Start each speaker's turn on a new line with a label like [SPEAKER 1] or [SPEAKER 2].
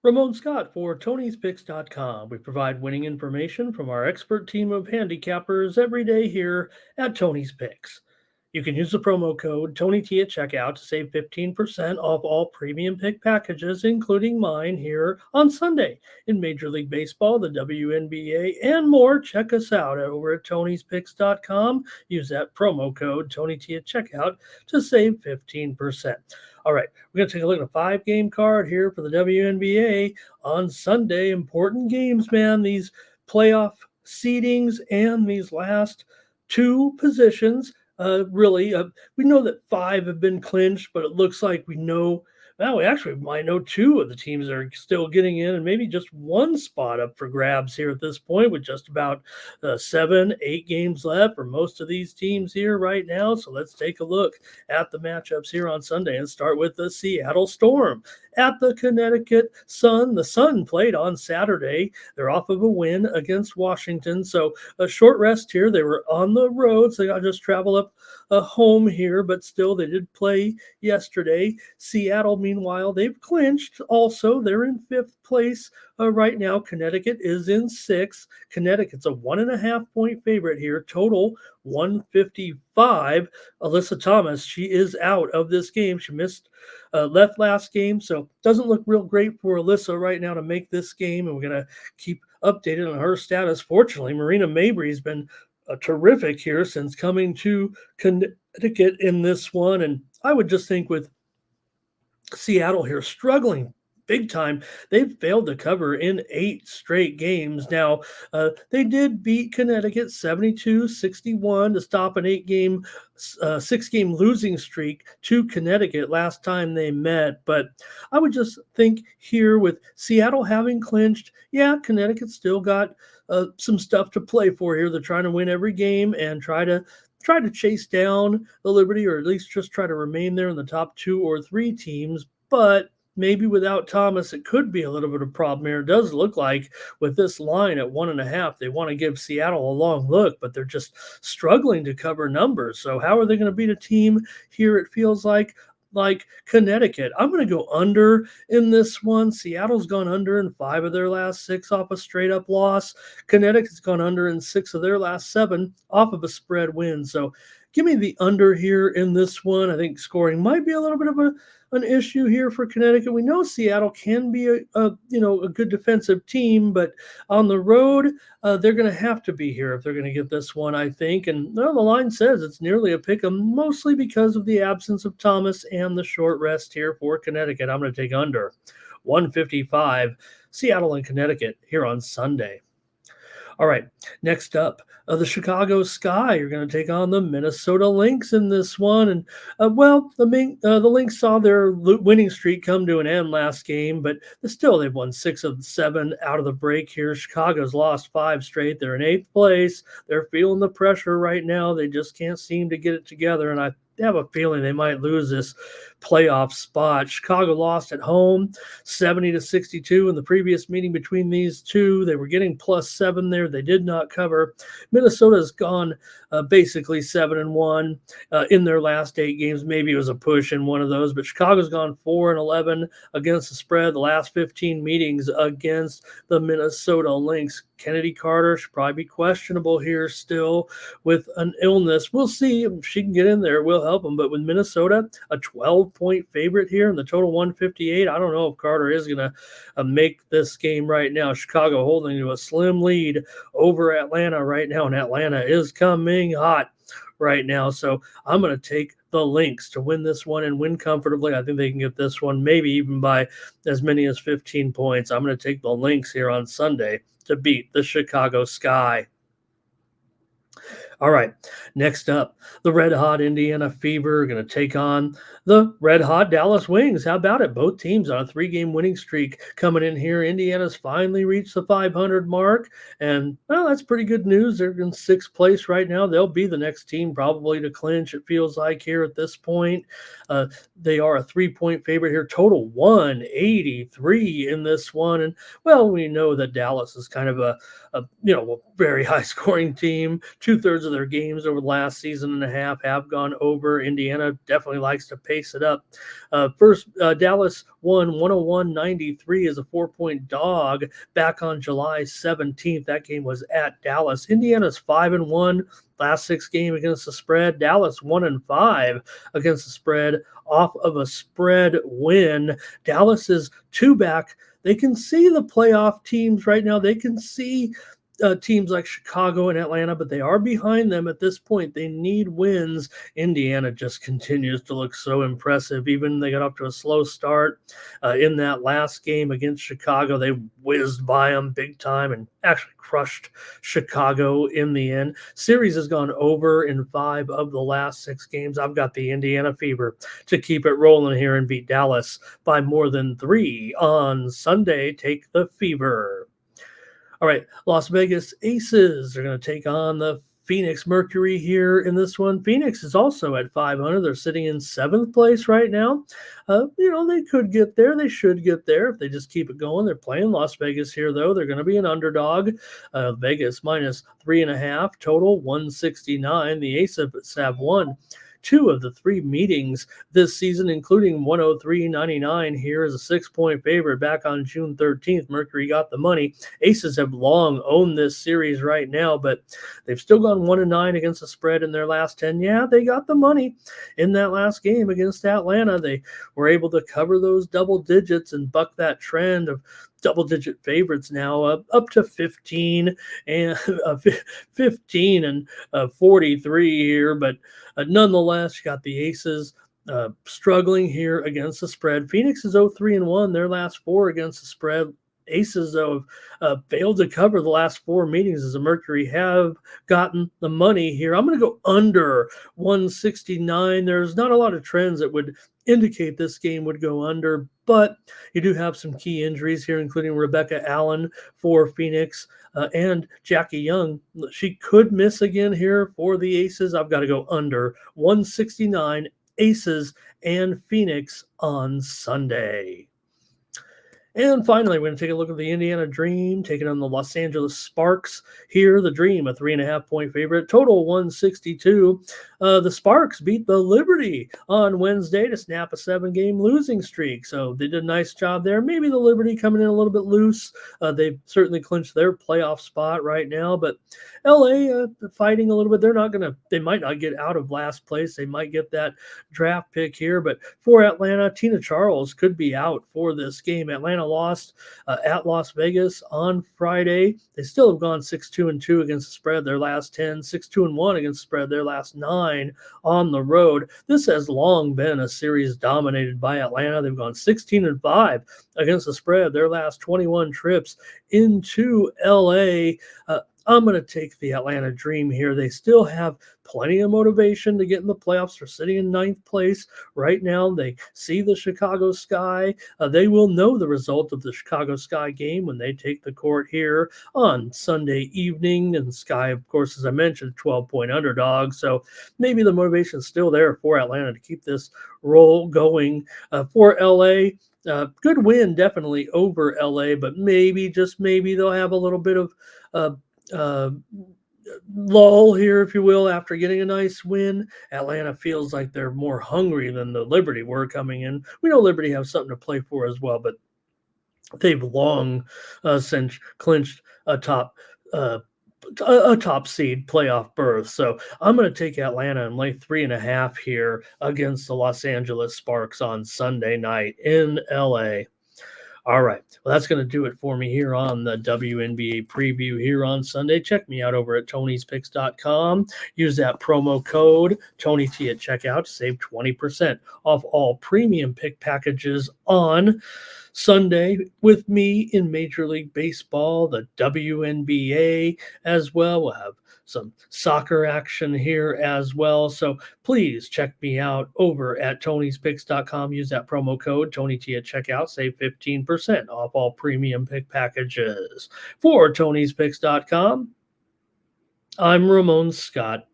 [SPEAKER 1] Ramon Scott for Tony'sPicks.com. We provide winning information from our expert team of handicappers every day here at Tony's Picks. You can use the promo code TonyT at checkout to save 15% off all premium pick packages, including mine here on Sunday in Major League Baseball, the WNBA, and more. Check us out over at Tony'sPicks.com. Use that promo code TonyT at checkout to save 15%. All right, we're going to take a look at a 5-game card here for the WNBA on Sunday. Important games, man. These playoff seedings and these last two positions. We know that 5 have been clinched, but it looks like we actually might know 2 of the teams are still getting in, and maybe just one spot up for grabs here at this point, with just about 7, 8 games left for most of these teams here right now. So let's take a look at the matchups here on Sunday and start with the Seattle Storm at the Connecticut Sun. The Sun played on Saturday. They're off of a win against Washington, so a short rest here. They were on the road, so they got to just travel up home here, but still they did play yesterday. Seattle, meanwhile, they've clinched also. They're in 5th place right now. Connecticut is in 6th. Connecticut's a 1.5 point favorite here. Total 155. Alyssa Thomas, she is out of this game. She left last game, so doesn't look real great for Alyssa right now to make this game, and we're going to keep updated on her status. Fortunately, Marina Mabry's been terrific here since coming to Connecticut in this one, and I would just think with Seattle here struggling big time, they've failed to cover in 8 straight games. Now, they did beat Connecticut 72-61 to stop an 6-game losing streak to Connecticut last time they met. But I would just think here with Seattle having clinched, yeah, Connecticut still got some stuff to play for here. They're trying to win every game and try to chase down the Liberty, or at least just try to remain there in the top 2 or 3 teams. But maybe without Thomas, it could be a little bit of a problem here. It does look like with this line at 1.5, they want to give Seattle a long look, but they're just struggling to cover numbers. So how are they going to beat a team here? It feels like Connecticut. I'm going to go under in this one. Seattle's gone under in 5 of their last 6 off a straight-up loss. Connecticut's gone under in 6 of their last 7 off of a spread win. So give me the under here in this one. I think scoring might be a little bit of an issue here for Connecticut. We know Seattle can be a good defensive team, but on the road, they're going to have to be here if they're going to get this one, I think. And the line says it's nearly a pick 'em, mostly because of the absence of Thomas and the short rest here for Connecticut. I'm going to take under 155, Seattle and Connecticut here on Sunday. All right, next up, the Chicago Sky. You're going to take on the Minnesota Lynx in this one. And, the Lynx saw their winning streak come to an end last game, but still they've won 6 of 7 out of the break here. Chicago's lost 5 straight. They're in 8th place. They're feeling the pressure right now. They just can't seem to get it together, and I have a feeling they might lose this playoff spot. Chicago lost at home 70-62 in the previous meeting between these two. They were getting +7 there. They did not cover. Minnesota's gone basically 7-1 in their last 8 games. Maybe it was a push in one of those, but Chicago's gone 4-11 against the spread the last 15 meetings against the Minnesota Lynx. Kennedy Carter should probably be questionable here still with an illness. We'll see if she can get in there. It will help them. But with Minnesota, a 12-point favorite here in the total 158, I don't know if Carter is going to make this game right now. Chicago holding to a slim lead over Atlanta right now, and Atlanta is coming hot right now. So I'm going to take the Lynx to win this one and win comfortably. I think they can get this one maybe even by as many as 15 points. I'm going to take the Lynx here on Sunday to beat the Chicago Sky. All right, next up, the red-hot Indiana Fever are going to take on the red-hot Dallas Wings. How about it? Both teams on a 3-game winning streak coming in here. Indiana's finally reached the 500 mark, and, well, that's pretty good news. They're in 6th place right now. They'll be the next team probably to clinch, it feels like, here at this point. They are a 3-point favorite here. Total 183 in this one, and, well, we know that Dallas is kind of a very high-scoring team. 2/3 of of their games over the last season and a half have gone over. Indiana definitely likes to pace it up. First, Dallas won 101-93 as a 4-point dog back on July 17th. That game was at Dallas. Indiana's 5-1 last 6 games against the spread. Dallas 1-5 against the spread off of a spread win. Dallas is 2 back. They can see the playoff teams right now. They can see teams like Chicago and Atlanta, but they are behind them at this point. They need wins. Indiana just continues to look so impressive. Even they got off to a slow start in that last game against Chicago. They whizzed by them big time and actually crushed Chicago in the end. Series has gone over in 5 of the last 6 games. I've got the Indiana Fever to keep it rolling here and beat Dallas by more than 3 on Sunday. Take the Fever. All right, Las Vegas Aces are going to take on the Phoenix Mercury here in this one. Phoenix is also at 500. They're sitting in 7th place right now. They could get there. They should get there if they just keep it going. They're playing Las Vegas here, though. They're going to be an underdog. Vegas minus 3.5, total 169. The Aces have won 2 of the 3 meetings this season, including 103.99 here as a 6-point favorite back on June 13th. Mercury got the money. Aces have long owned this series right now, but they've still gone 1-9 against the spread in their last 10. Yeah, they got the money in that last game against Atlanta. They were able to cover those double digits and buck that trend of double-digit favorites now, up to 15 and 43 here, but nonetheless, you got the Aces struggling here against the spread. Phoenix is 0-3-1 their last 4 against the spread. Aces, though, have failed to cover the last 4 meetings as the Mercury have gotten the money here. I'm going to go under 169. There's not a lot of trends that would indicate this game would go under, but you do have some key injuries here, including Rebecca Allen for Phoenix and Jackie Young. She could miss again here for the Aces. I've got to go under 169, Aces and Phoenix on Sunday. And finally, we're going to take a look at the Indiana Dream, taking on the Los Angeles Sparks here. The Dream, a 3.5-point favorite, total 162. The Sparks beat the Liberty on Wednesday to snap a 7-game losing streak. So they did a nice job there. Maybe the Liberty coming in a little bit loose. They've certainly clinched their playoff spot right now, but LA fighting a little bit. They might not get out of last place. They might get that draft pick here, but for Atlanta, Tina Charles could be out for this game. Atlanta lost at Las Vegas on Friday. They still have gone 6-2-2 against the spread their last 10, 6-2-1 against the spread their last 9 on the road. This has long been a series dominated by Atlanta. They've gone 16-5 against the spread their last 21 trips into LA. I'm going to take the Atlanta Dream here. They still have plenty of motivation to get in the playoffs. They're sitting in 9th place right now. They see the Chicago Sky. They will know the result of the Chicago Sky game when they take the court here on Sunday evening. And Sky, of course, as I mentioned, 12-point underdog. So maybe the motivation is still there for Atlanta to keep this roll going. For LA, good win definitely over LA, but maybe, just maybe, they'll have a little bit of lull here, if you will, after getting a nice win. Atlanta feels like they're more hungry than the Liberty were coming in. We know Liberty have something to play for as well, but they've long since clinched a top seed playoff berth. So I'm going to take Atlanta and lay 3.5 here against the Los Angeles Sparks on Sunday night in LA. All right. Well, that's going to do it for me here on the WNBA preview here on Sunday. Check me out over at Tony'sPicks.com. Use that promo code TonyT at checkout to save 20% off all premium pick packages on Sunday with me in Major League Baseball, the WNBA as well. We'll have some soccer action here as well. So please check me out over at Tony'sPicks.com. Use that promo code TonyT at checkout. Save 15% off all premium pick packages. For Tony'sPicks.com, I'm Ramon Scott.